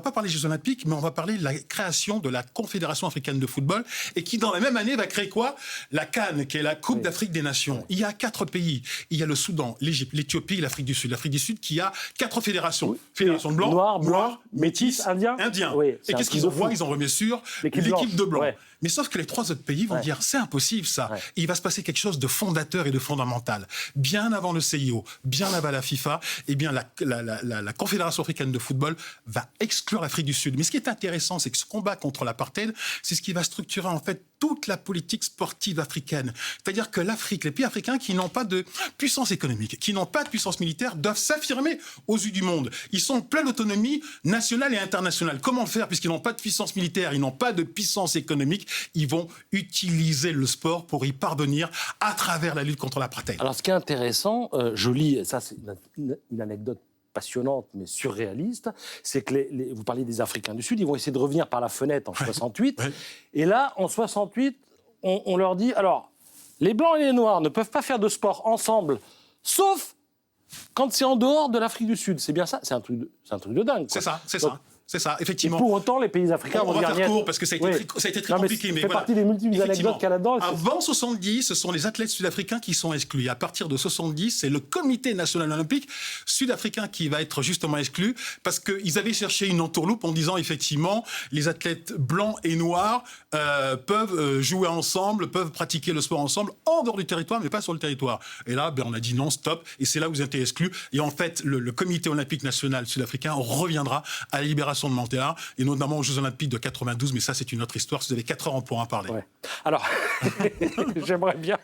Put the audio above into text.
On va pas parler des Jeux Olympiques, mais on va parler de la création de la Confédération africaine de football et qui, dans la même année, va créer quoi? La CAN, qui est la Coupe d'Afrique des Nations. Il y a 4 pays. Il y a le Soudan, l'Égypte, l'Éthiopie et l'Afrique du Sud. L'Afrique du Sud qui a 4 fédérations. Fédération de blanc, blanc, métis, indien. Oui, et qu'est-ce qu'ils ont voient? Ils ont remis sur l'équipe de blanc. Ouais. Mais sauf que les 3 autres pays vont dire c'est impossible ça. Et il va se passer quelque chose de fondateur et de fondamental. Bien avant le CIO, bien avant la FIFA, eh bien la Confédération africaine de football va exclure l'Afrique du Sud. Mais ce qui est intéressant, c'est que ce combat contre l'apartheid, c'est ce qui va structurer en fait toute la politique sportive africaine. C'est-à-dire que l'Afrique, les pays africains qui n'ont pas de puissance économique, qui n'ont pas de puissance militaire, doivent s'affirmer aux yeux du monde. Ils sont en pleine autonomie nationale et internationale. Comment faire puisqu'ils n'ont pas de puissance militaire, ils n'ont pas de puissance économique? Ils vont utiliser le sport pour y parvenir à travers la lutte contre l'apartheid. Alors, ce qui est intéressant, je lis, ça c'est une anecdote passionnante mais surréaliste, c'est que vous parliez des Africains du Sud, ils vont essayer de revenir par la fenêtre en 68, et là, en 68, on leur dit, alors, les Blancs et les Noirs ne peuvent pas faire de sport ensemble, sauf quand c'est en dehors de l'Afrique du Sud. C'est bien ça? C'est un truc de dingue. C'est ça, c'est ça. C'est ça, effectivement. Et pour autant, les pays africains vont dire rien. On va faire court parce que ça a été très compliqué. Mais ça fait partie des multiples anecdotes qu'il y a là-dedans. Avant 70, ce sont les athlètes sud-africains qui sont exclus. À partir de 70, c'est le Comité national olympique sud-africain qui va être justement exclu parce qu'ils avaient cherché une entourloupe en disant effectivement les athlètes blancs et noirs peuvent jouer ensemble, peuvent pratiquer le sport ensemble en dehors du territoire, mais pas sur le territoire. Et là, on a dit non, stop. Et c'est là où ils ont été exclus. Et en fait, le Comité olympique national sud-africain reviendra à la libération de Mandela, et notamment aux Jeux Olympiques de 92, mais ça c'est une autre histoire, si vous avez 4 heures on pourra en parler. Alors, j'aimerais bien